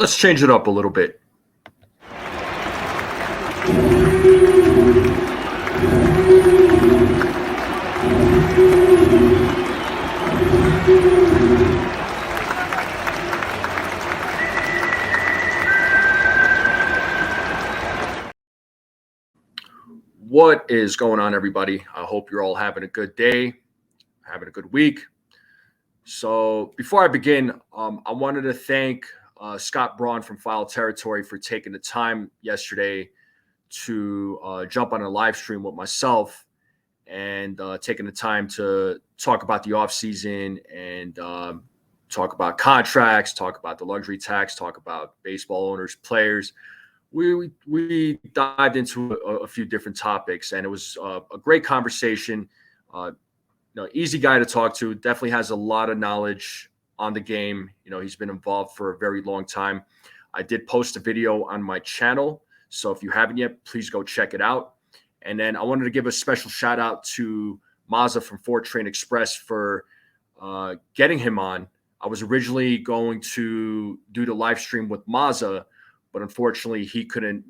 Let's change it up a little bit. What is going on, everybody? I hope you're all having a good day, having a good week. So, before I begin, I wanted to thank Scott Braun from File Territory for taking the time yesterday to jump on a live stream with myself and taking the time to talk about the offseason and talk about contracts, talk about the luxury tax, talk about baseball owners, players. We dived into a few different topics, and it was a great conversation. Uh, Easy guy to talk to. Definitely has a lot of knowledge on the game. He's been involved for a very long time. I did post a video on my channel, so if you haven't yet, please go check it out. And then I wanted to give a special shout out to Mazza from Fort Train Express for getting him on. I was originally going to do the live stream with Mazza, but unfortunately he couldn't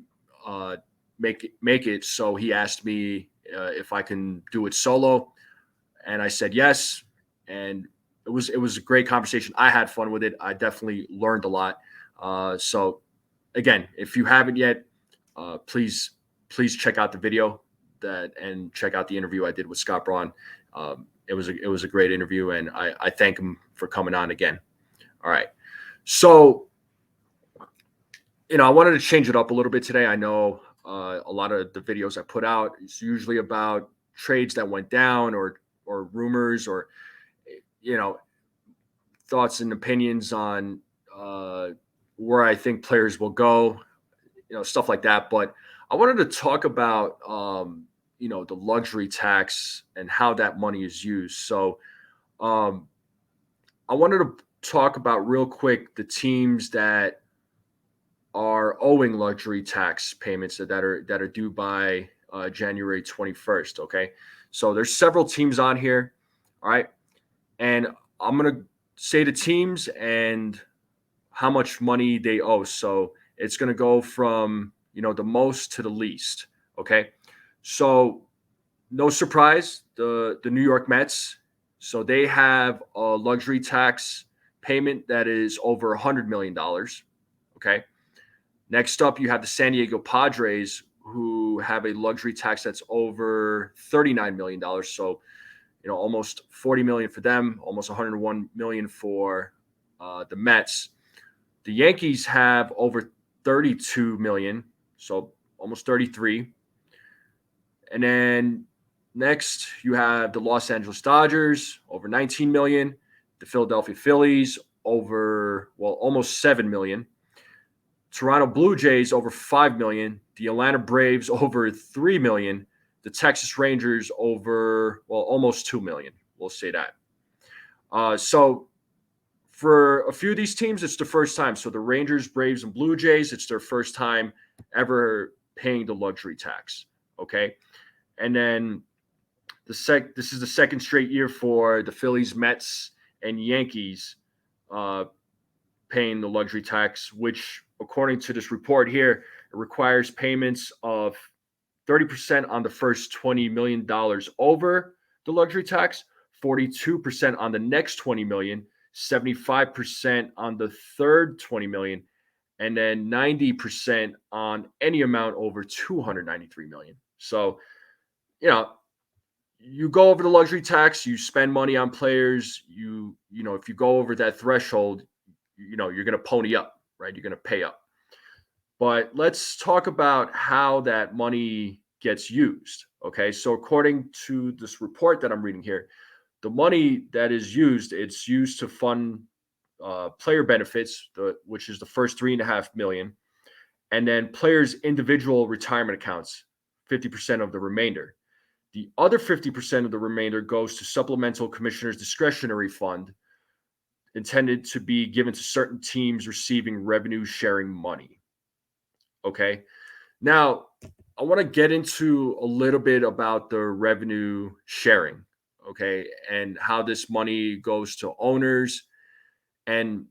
make it. So he asked me if I can do it solo, and I said yes. And it was a great conversation. I had fun with it. I definitely learned a lot. So again, if you haven't yet, please check out the video and check out the interview I did with Scott Braun. It was a great interview, and I thank him for coming on again. All right, so I wanted to change it up a little bit today. I know a lot of the videos I put out is usually about trades that went down or rumors or thoughts and opinions on where I think players will go, stuff like that. But I wanted to talk about the luxury tax and how that money is used. So I wanted to talk about real quick the teams that are owing luxury tax payments that are due by January 21st. Okay, so there's several teams on here. All right, and I'm gonna say the teams and how much money they owe. So it's gonna go from the most to the least. Okay, so no surprise, the New York Mets. So they have a luxury tax payment that is over $100 million. Okay. Next up, you have the San Diego Padres, who have a luxury tax that's over $39 million. So, almost $40 million for them, almost $101 million for the Mets. The Yankees have over $32 million, so almost 33. And then next, you have the Los Angeles Dodgers, over $19 million. The Philadelphia Phillies, almost $7 million. Toronto Blue Jays over $5 million, the Atlanta Braves over $3 million, the Texas Rangers over almost $2 million. We'll say that. So for a few of these teams, it's the first time. So the Rangers, Braves, and Blue Jays, it's their first time ever paying the luxury tax. Okay, and then this is the second straight year for the Phillies, Mets, and Yankees paying the luxury tax, which, according to this report here, it requires payments of 30% on the first $20 million over the luxury tax, 42% on the next $20 million, 75% on the third $20 million, and then 90% on any amount over $293 million. So, you go over the luxury tax, you spend money on players, if you go over that threshold, you're going to pony up, right? You're going to pay up. But let's talk about how that money gets used. Okay, so according to this report that I'm reading here, the money that is used, it's used to fund player benefits, which is the first $3.5 million, and then players' individual retirement accounts, 50% of the remainder. The other 50% of the remainder goes to supplemental commissioner's discretionary fund, intended to be given to certain teams receiving revenue sharing money. Okay. Now, I want to get into a little bit about the revenue sharing, okay, and how this money goes to owners. And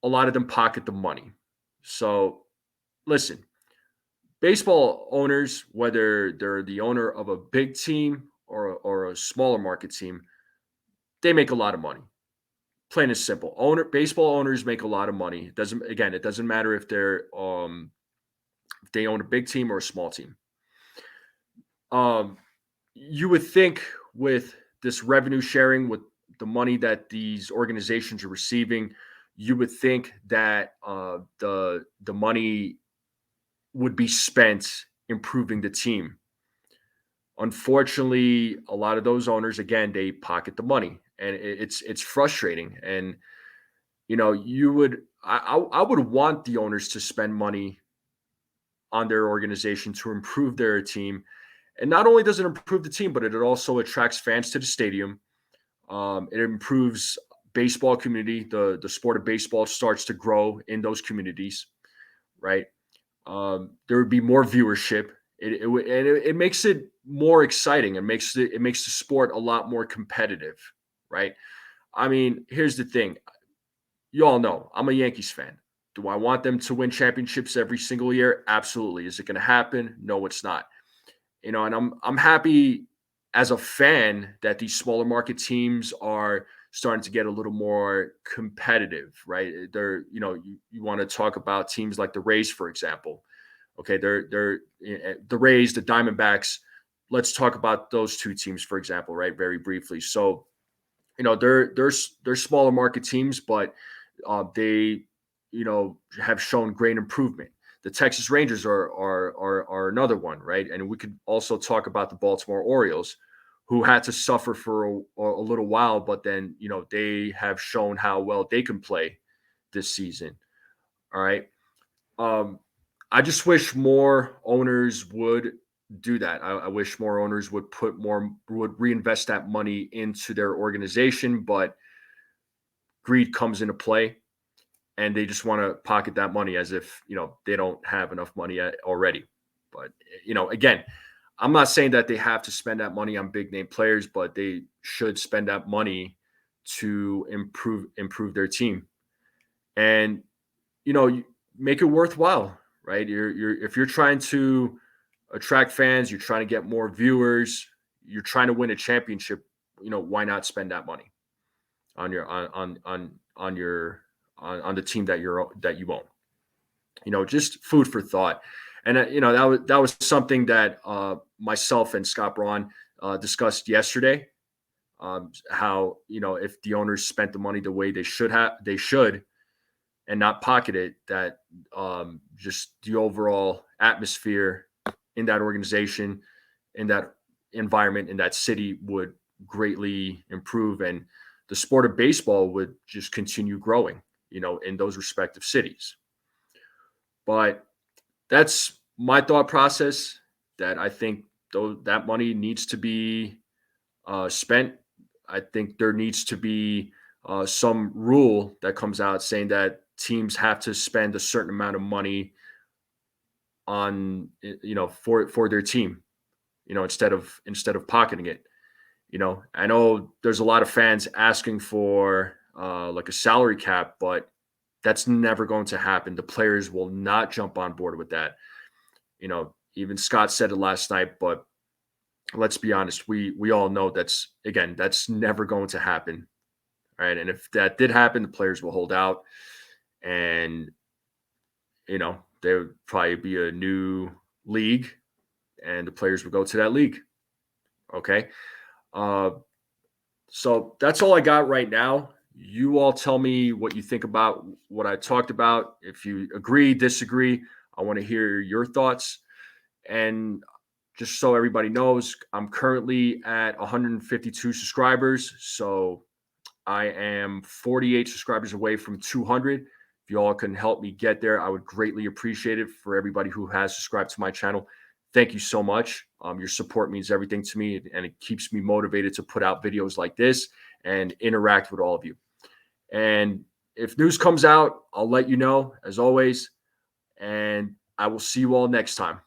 a lot of them pocket the money. So listen, baseball owners, whether they're the owner of a big team or a smaller market team, they make a lot of money. Plain and simple. Baseball owners make a lot of money. It doesn't matter if if they own a big team or a small team. You would think with this revenue sharing, with the money that these organizations are receiving, you would think that the money would be spent improving the team. Unfortunately, a lot of those owners, again, they pocket the money, and it's frustrating. And I would want the owners to spend money on their organization to improve their team. And not only does it improve the team, but it also attracts fans to the stadium. It improves baseball community. The sport of baseball starts to grow in those communities, right? There would be more viewership. It makes it more exciting. It makes the sport a lot more competitive, right? I mean, here's the thing. You all know I'm a Yankees fan. Do I want them to win championships every single year? Absolutely. Is it going to happen? No, it's not. And I'm happy as a fan that these smaller market teams are starting to get a little more competitive, right? You want to talk about teams like the Rays, for example. Okay, they're the Rays, the Diamondbacks. Let's talk about those two teams, for example, right? Very briefly. So, they're smaller market teams, but they, have shown great improvement. The Texas Rangers are another one, right? And we could also talk about the Baltimore Orioles, who had to suffer for a little while, but then they have shown how well they can play this season. All right. I just wish more owners would do that. I wish more owners would reinvest that money into their organization, but greed comes into play, and they just want to pocket that money as if they don't have enough money already. But again, I'm not saying that they have to spend that money on big name players, but they should spend that money to improve their team, and make it worthwhile, right? If you're trying to attract fans, you're trying to get more viewers, you're trying to win a championship, why not spend that money on the team that you own? Just food for thought. And that was something that myself and Scott Braun discussed yesterday. How if the owners spent the money the way they should, and not pocket it, that just the overall atmosphere in that organization, in that environment, in that city would greatly improve, and the sport of baseball would just continue growing, in those respective cities. But that's my thought process, that I think that money needs to be spent. I think there needs to be some rule that comes out saying that teams have to spend a certain amount of money on for their team, instead of pocketing it. I know there's a lot of fans asking for like a salary cap, but that's never going to happen. The players will not jump on board with that. Even Scott said it last night, but let's be honest, we all know that's never going to happen. Right. And if that did happen, the players will hold out, and there would probably be a new league, and the players would go to that league. Okay. So that's all I got right now. You all tell me what you think about what I talked about. If you agree, disagree, I want to hear your thoughts. And just so everybody knows, I'm currently at 152 subscribers. So I am 48 subscribers away from 200. If you all can help me get there, I would greatly appreciate it. For everybody who has subscribed to my channel, thank you so much. Your support means everything to me, and it keeps me motivated to put out videos like this and interact with all of you. And if news comes out, I'll let you know, as always. And I will see you all next time.